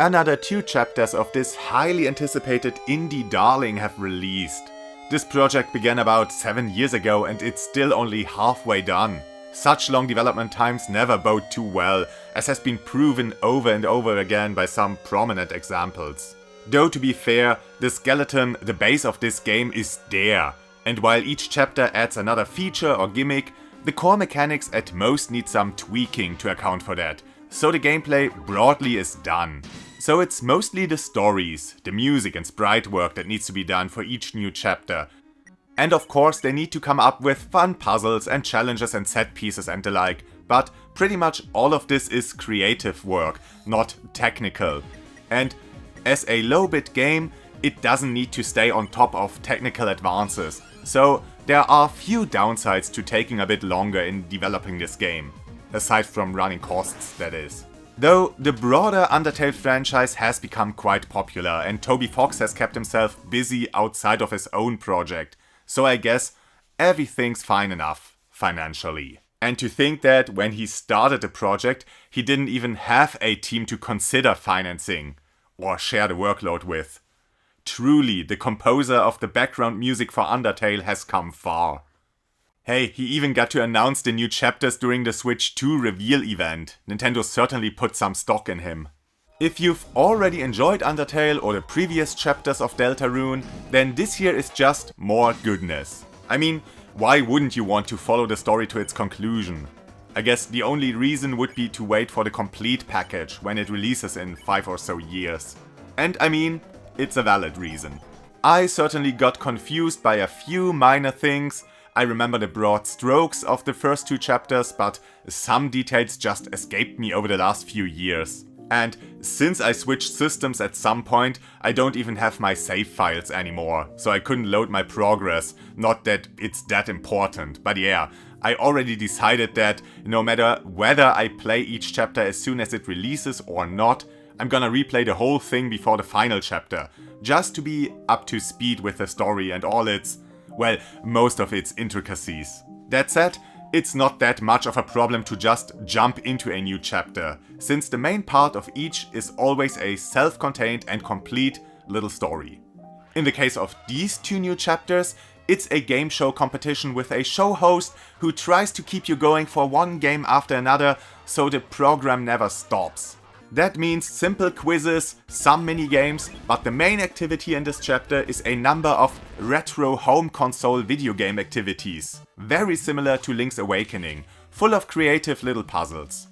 Another 2 chapters of this highly anticipated indie darling have released. This project began about 7 years ago and it's still only halfway done. Such long development times never bode too well, as has been proven over and over again by some prominent examples. Though to be fair, the skeleton, the base of this game is there, and while each chapter adds another feature or gimmick, the core mechanics at most need some tweaking to account for that, so the gameplay broadly is done. So it's mostly the stories, the music and sprite work that needs to be done for each new chapter. And of course they need to come up with fun puzzles and challenges and set pieces and the like, but pretty much all of this is creative work, not technical. And as a low-bit game, it doesn't need to stay on top of technical advances, so there are few downsides to taking a bit longer in developing this game. Aside from running costs, that is. Though the broader Undertale franchise has become quite popular and Toby Fox has kept himself busy outside of his own project, so I guess everything's fine enough financially. And to think that when he started the project, he didn't even have a team to consider financing or share the workload with. Truly, the composer of the background music for Undertale has come far. Hey, he even got to announce the new chapters during the Switch 2 reveal event. Nintendo certainly put some stock in him. If you've already enjoyed Undertale or the previous chapters of Deltarune, then this here is just more goodness. I mean, why wouldn't you want to follow the story to its conclusion? I guess the only reason would be to wait for the complete package when it releases in 5 or so years. And I mean, it's a valid reason. I certainly got confused by a few minor things. I remember the broad strokes of the first 2 chapters, but some details just escaped me over the last few years. And since I switched systems at some point, I don't even have my save files anymore, so I couldn't load my progress. Not that it's that important, but yeah, I already decided that no matter whether I play each chapter as soon as it releases or not, I'm gonna replay the whole thing before the final chapter, just to be up to speed with the story and all its, well, most of its intricacies. That said, it's not that much of a problem to just jump into a new chapter, since the main part of each is always a self-contained and complete little story. In the case of these 2 new chapters, it's a game show competition with a show host who tries to keep you going for one game after another, so the program never stops. That means simple quizzes, some mini-games, but the main activity in this chapter is a number of retro home console video game activities, very similar to Link's Awakening, full of creative little puzzles.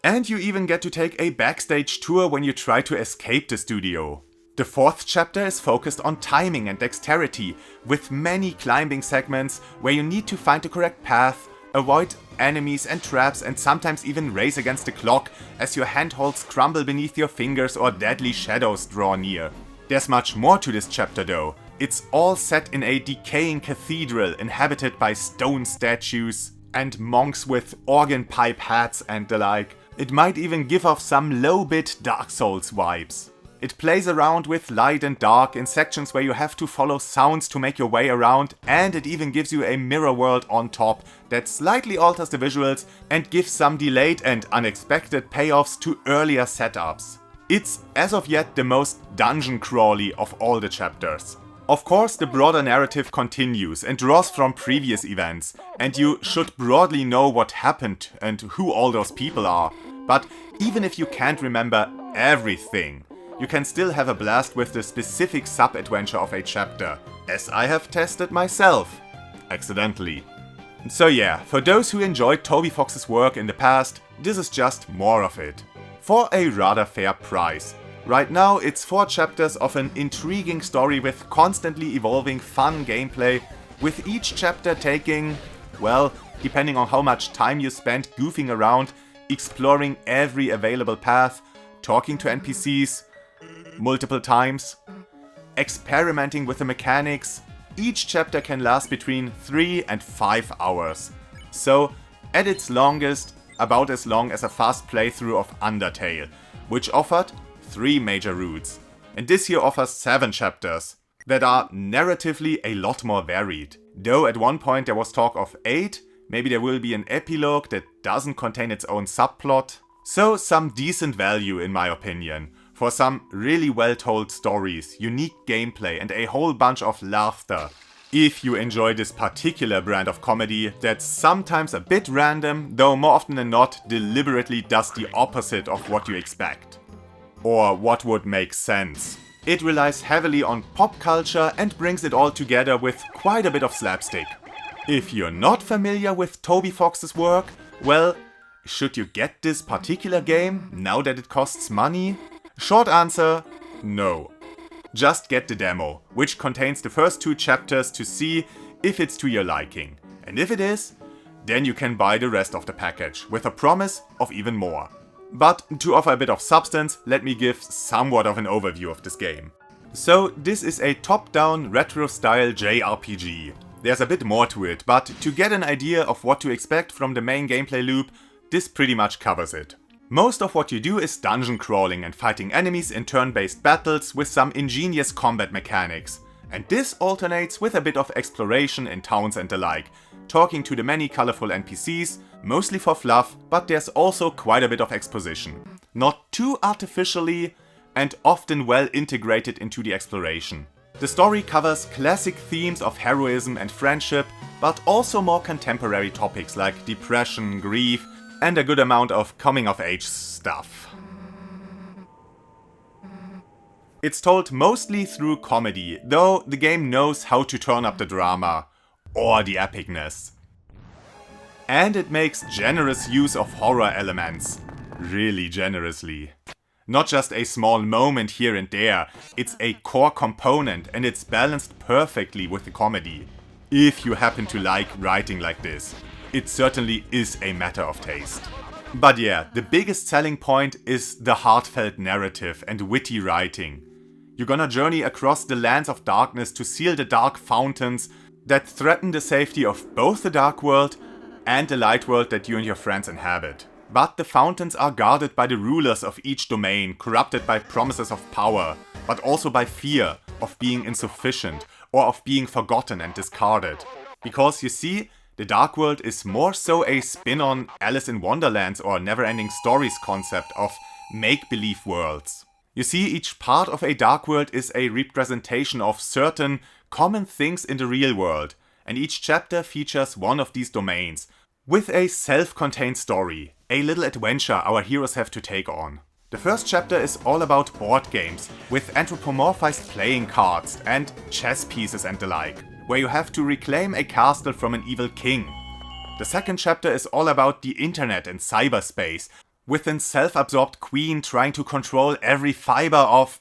And you even get to take a backstage tour when you try to escape the studio. The 4th chapter is focused on timing and dexterity, with many climbing segments where you need to find the correct path, avoid enemies and traps, and sometimes even race against the clock as your handholds crumble beneath your fingers or deadly shadows draw near. There's much more to this chapter though. It's all set in a decaying cathedral inhabited by stone statues and monks with organ pipe hats and the like. It might even give off some low-bit Dark Souls vibes. It plays around with light and dark in sections where you have to follow sounds to make your way around, and it even gives you a mirror world on top that slightly alters the visuals and gives some delayed and unexpected payoffs to earlier setups. It's, as of yet, the most dungeon crawly of all the chapters. Of course, the broader narrative continues and draws from previous events, and you should broadly know what happened and who all those people are. But even if you can't remember everything, you can still have a blast with the specific sub-adventure of a chapter, as I have tested myself, accidentally. So yeah, for those who enjoyed Toby Fox's work in the past, this is just more of it. For a rather fair price. Right now it's 4 chapters of an intriguing story with constantly evolving fun gameplay, with each chapter taking, well, depending on how much time you spend goofing around, exploring every available path, talking to NPCs, multiple times, experimenting with the mechanics. Each chapter can last between 3 and 5 hours. So, at its longest, about as long as a fast playthrough of Undertale, which offered 3 major routes. And this here offers 7 chapters that are narratively a lot more varied. Though at one point there was talk of 8, maybe there will be an epilogue that doesn't contain its own subplot. So some decent value in my opinion, for some really well-told stories, unique gameplay and a whole bunch of laughter. If you enjoy this particular brand of comedy that's sometimes a bit random, though more often than not deliberately does the opposite of what you expect. Or what would make sense. It relies heavily on pop culture and brings it all together with quite a bit of slapstick. If you're not familiar with Toby Fox's work, well, should you get this particular game now that it costs money? Short answer, no. Just get the demo, which contains the first 2 chapters to see if it's to your liking. And if it is, then you can buy the rest of the package, with a promise of even more. But to offer a bit of substance, let me give somewhat of an overview of this game. So this is a top-down retro-style JRPG. There's a bit more to it, but to get an idea of what to expect from the main gameplay loop, this pretty much covers it. Most of what you do is dungeon crawling and fighting enemies in turn-based battles with some ingenious combat mechanics. And this alternates with a bit of exploration in towns and the like, talking to the many colorful NPCs, mostly for fluff, but there's also quite a bit of exposition. Not too artificially, and often well integrated into the exploration. The story covers classic themes of heroism and friendship, but also more contemporary topics like depression, grief, and a good amount of coming-of-age stuff. It's told mostly through comedy, though the game knows how to turn up the drama, or the epicness. And it makes generous use of horror elements, really generously. Not just a small moment here and there, it's a core component and it's balanced perfectly with the comedy. If you happen to like writing like this. It certainly is a matter of taste. But yeah, the biggest selling point is the heartfelt narrative and witty writing. You're gonna journey across the lands of darkness to seal the dark fountains that threaten the safety of both the dark world and the light world that you and your friends inhabit. But the fountains are guarded by the rulers of each domain, corrupted by promises of power, but also by fear of being insufficient or of being forgotten and discarded. Because you see, the Dark World is more so a spin on Alice in Wonderland's or Neverending Stories concept of make-believe worlds. You see, each part of a Dark World is a representation of certain common things in the real world, and each chapter features one of these domains, with a self-contained story, a little adventure our heroes have to take on. The first chapter is all about board games, with anthropomorphized playing cards and chess pieces and the like, where you have to reclaim a castle from an evil king. The second chapter is all about the internet and cyberspace, with a self-absorbed queen trying to control every fiber of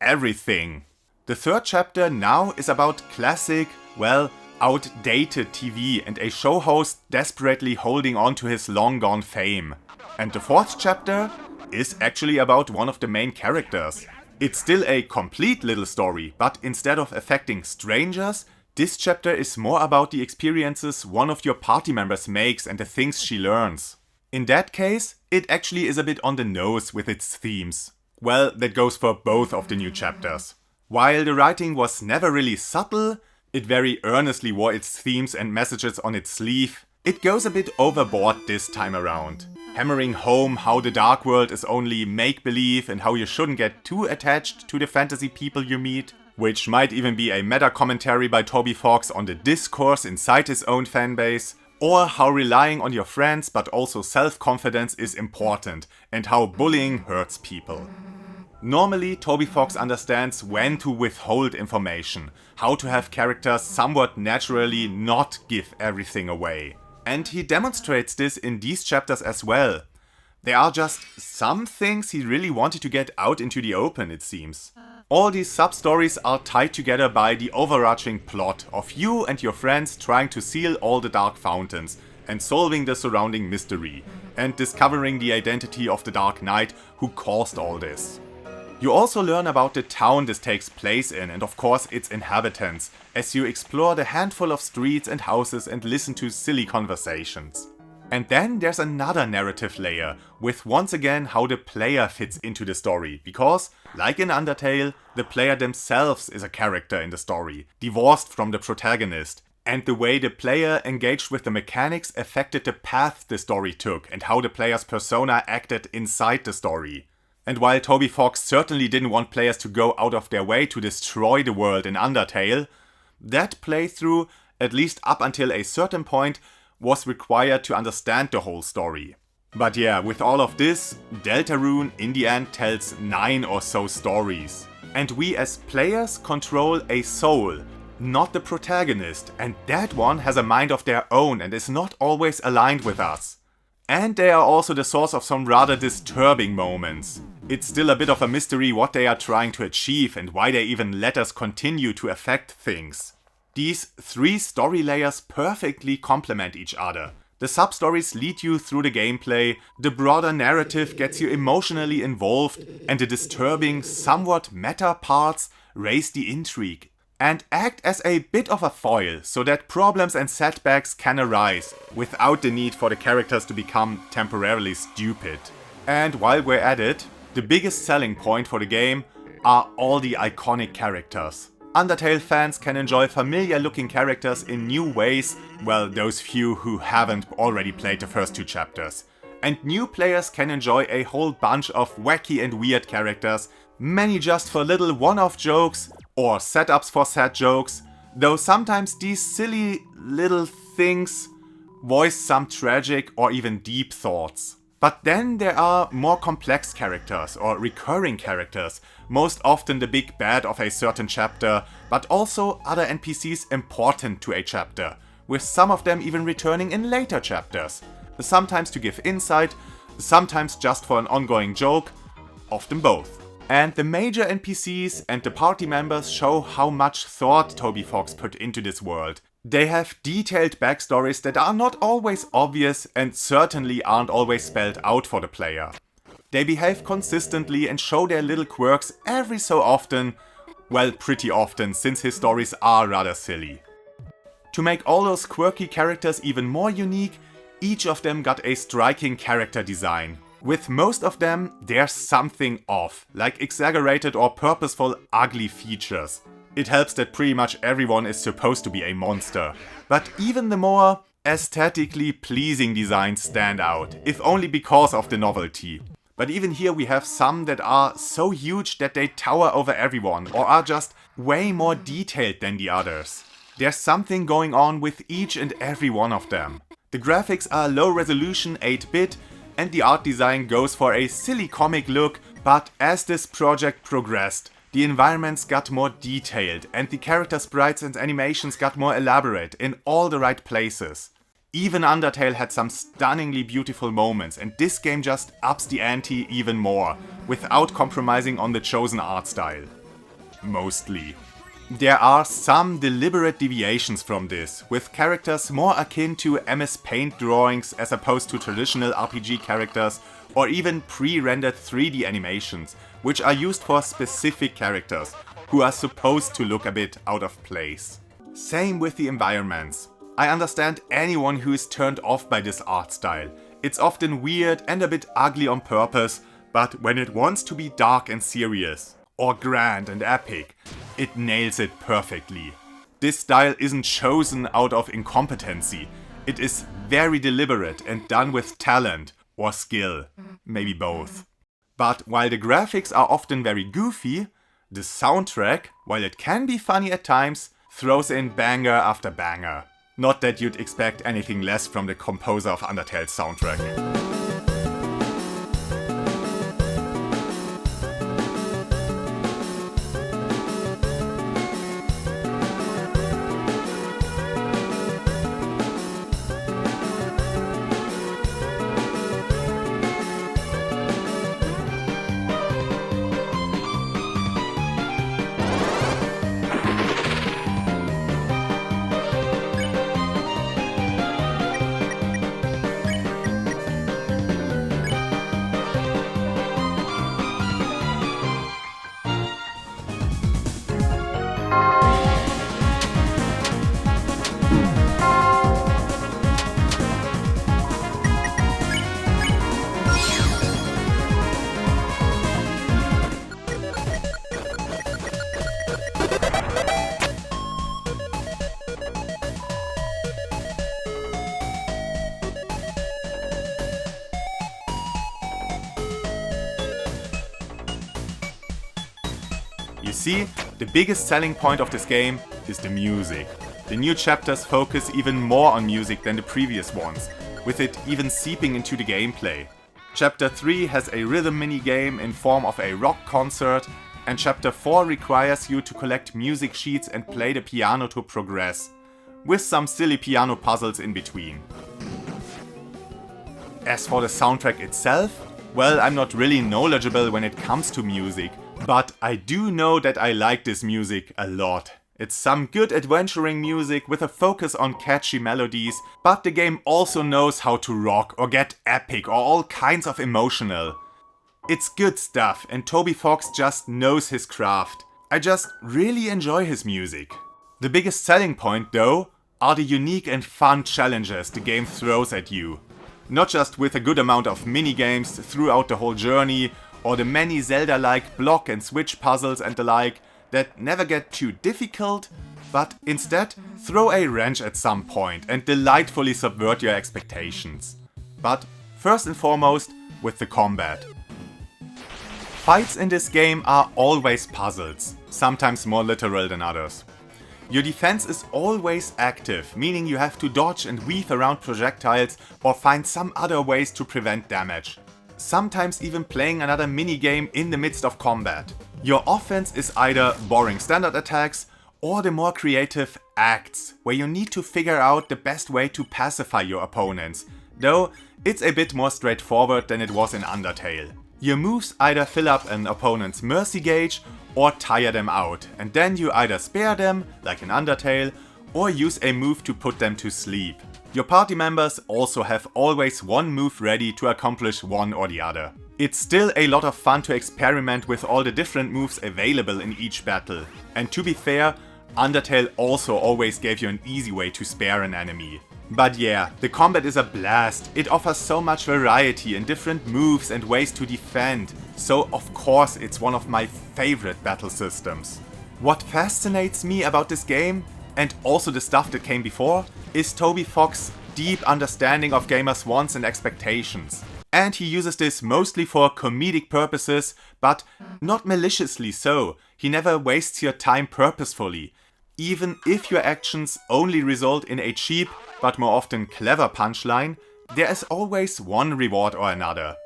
everything. The third chapter now is about classic, well, outdated TV and a show host desperately holding on to his long-gone fame. And the fourth chapter is actually about one of the main characters. It's still a complete little story, but instead of affecting strangers, this chapter is more about the experiences one of your party members makes and the things she learns. In that case, it actually is a bit on the nose with its themes. Well, that goes for both of the new chapters. While the writing was never really subtle, it very earnestly wore its themes and messages on its sleeve, it goes a bit overboard this time around. Hammering home how the Dark World is only make-believe and how you shouldn't get too attached to the fantasy people you meet, which might even be a meta-commentary by Toby Fox on the discourse inside his own fanbase, or how relying on your friends but also self-confidence is important, and how bullying hurts people. Normally, Toby Fox understands when to withhold information, how to have characters somewhat naturally not give everything away. And he demonstrates this in these chapters as well. There are just some things he really wanted to get out into the open, it seems. All these sub-stories are tied together by the overarching plot of you and your friends trying to seal all the dark fountains and solving the surrounding mystery, and discovering the identity of the Dark Knight who caused all this. You also learn about the town this takes place in and of course its inhabitants, as you explore the handful of streets and houses and listen to silly conversations. And then there's another narrative layer, with once again how the player fits into the story, because, like in Undertale, the player themselves is a character in the story, divorced from the protagonist, and the way the player engaged with the mechanics affected the path the story took and how the player's persona acted inside the story. And while Toby Fox certainly didn't want players to go out of their way to destroy the world in Undertale, that playthrough, at least up until a certain point, was required to understand the whole story. But yeah, with all of this, Deltarune in the end tells 9 or so stories. And we as players control a soul, not the protagonist, and that one has a mind of their own and is not always aligned with us. And they are also the source of some rather disturbing moments. It's still a bit of a mystery what they are trying to achieve and why they even let us continue to affect things. These 3 story layers perfectly complement each other. The sub-stories lead you through the gameplay, the broader narrative gets you emotionally involved, and the disturbing, somewhat meta parts raise the intrigue and act as a bit of a foil so that problems and setbacks can arise without the need for the characters to become temporarily stupid. And while we're at it, the biggest selling point for the game are all the iconic characters. Undertale fans can enjoy familiar looking characters in new ways, well, those few who haven't already played the first 2 chapters. And new players can enjoy a whole bunch of wacky and weird characters, many just for little one-off jokes or setups for sad jokes, though sometimes these silly little things voice some tragic or even deep thoughts. But then there are more complex characters or recurring characters, most often the big bad of a certain chapter, but also other NPCs important to a chapter, with some of them even returning in later chapters, sometimes to give insight, sometimes just for an ongoing joke, often both. And the major NPCs and the party members show how much thought Toby Fox put into this world. They have detailed backstories that are not always obvious and certainly aren't always spelled out for the player. They behave consistently and show their little quirks every so often, well, pretty often, since his stories are rather silly. To make all those quirky characters even more unique, each of them got a striking character design. With most of them, there's something off, like exaggerated or purposeful ugly features. It helps that pretty much everyone is supposed to be a monster. But even the more aesthetically pleasing designs stand out, if only because of the novelty. But even here we have some that are so huge that they tower over everyone, or are just way more detailed than the others. There's something going on with each and every one of them. The graphics are low resolution 8-bit, and the art design goes for a silly comic look, but as this project progressed, the environments got more detailed and the character sprites and animations got more elaborate in all the right places. Even Undertale had some stunningly beautiful moments, and this game just ups the ante even more, without compromising on the chosen art style. Mostly. There are some deliberate deviations from this, with characters more akin to MS Paint drawings as opposed to traditional RPG characters, or even pre-rendered 3D animations, which are used for specific characters, who are supposed to look a bit out of place. Same with the environments. I understand anyone who is turned off by this art style. It's often weird and a bit ugly on purpose, but when it wants to be dark and serious, or grand and epic, it nails it perfectly. This style isn't chosen out of incompetency. It is very deliberate and done with talent, or skill, maybe both. But while the graphics are often very goofy, the soundtrack, while it can be funny at times, throws in banger after banger. Not that you'd expect anything less from the composer of Undertale's soundtrack. You see, the biggest selling point of this game is the music. The new chapters focus even more on music than the previous ones, with it even seeping into the gameplay. Chapter 3 has a rhythm minigame in form of a rock concert, and Chapter 4 requires you to collect music sheets and play the piano to progress, with some silly piano puzzles in between. As for the soundtrack itself, well, I'm not really knowledgeable when it comes to music, but I do know that I like this music a lot. It's some good adventuring music with a focus on catchy melodies, but the game also knows how to rock or get epic or all kinds of emotional. It's good stuff and Toby Fox just knows his craft. I just really enjoy his music. The biggest selling point though are the unique and fun challenges the game throws at you. Not just with a good amount of minigames throughout the whole journey or the many Zelda-like block and switch puzzles and the like, that never get too difficult, but instead throw a wrench at some point and delightfully subvert your expectations. But first and foremost, with the combat. Fights in this game are always puzzles, sometimes more literal than others. Your defense is always active, meaning you have to dodge and weave around projectiles or find some other ways to prevent damage. Sometimes even playing another minigame in the midst of combat. Your offense is either boring standard attacks or the more creative acts, where you need to figure out the best way to pacify your opponents, though it's a bit more straightforward than it was in Undertale. Your moves either fill up an opponent's mercy gauge or tire them out, and then you either spare them, like in Undertale, or use a move to put them to sleep. Your party members also have always one move ready to accomplish one or the other. It's still a lot of fun to experiment with all the different moves available in each battle. And to be fair, Undertale also always gave you an easy way to spare an enemy. But yeah, the combat is a blast. It offers so much variety and different moves and ways to defend. So of course it's one of my favorite battle systems. What fascinates me about this game, and also the stuff that came before, is Toby Fox's deep understanding of gamers' wants and expectations. And he uses this mostly for comedic purposes, but not maliciously so. He never wastes your time purposefully. Even if your actions only result in a cheap, but more often clever punchline, there is always one reward or another.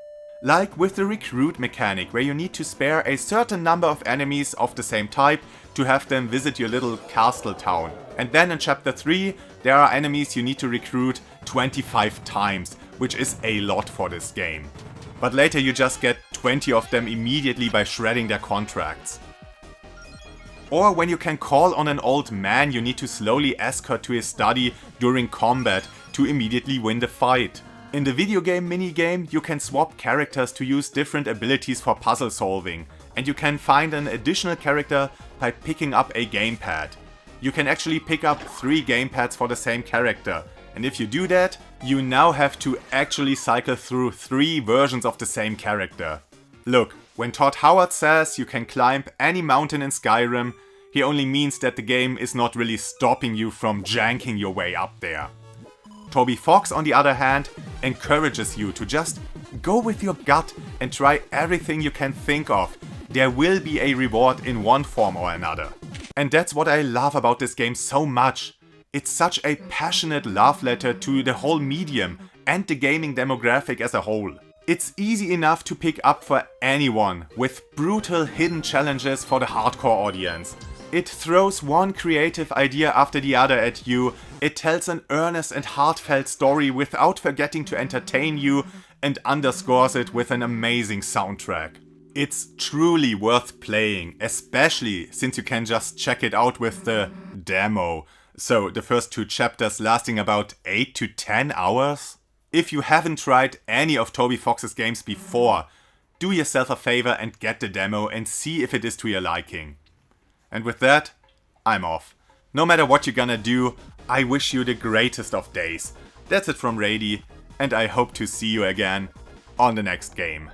Like with the recruit mechanic, where you need to spare a certain number of enemies of the same type to have them visit your little castle town. And then in Chapter 3, there are enemies you need to recruit 25 times, which is a lot for this game. But later you just get 20 of them immediately by shredding their contracts. Or when you can call on an old man you need to slowly escort to his study during combat to immediately win the fight. In the video game minigame you can swap characters to use different abilities for puzzle solving, and you can find an additional character by picking up a gamepad. You can actually pick up 3 gamepads for the same character, and if you do that, you now have to actually cycle through 3 versions of the same character. Look, when Todd Howard says you can climb any mountain in Skyrim, he only means that the game is not really stopping you from janking your way up there. Toby Fox, on the other hand, encourages you to just go with your gut and try everything you can think of. There will be a reward in one form or another. And that's what I love about this game so much. It's such a passionate love letter to the whole medium and the gaming demographic as a whole. It's easy enough to pick up for anyone, with brutal hidden challenges for the hardcore audience. It throws one creative idea after the other at you, it tells an earnest and heartfelt story without forgetting to entertain you, and underscores it with an amazing soundtrack. It's truly worth playing, especially since you can just check it out with the demo. So the first 2 chapters lasting about 8 to 10 hours? If you haven't tried any of Toby Fox's games before, do yourself a favor and get the demo and see if it is to your liking. And with that, I'm off. No matter what you're gonna do, I wish you the greatest of days. That's it from Rady, and I hope to see you again on the next game.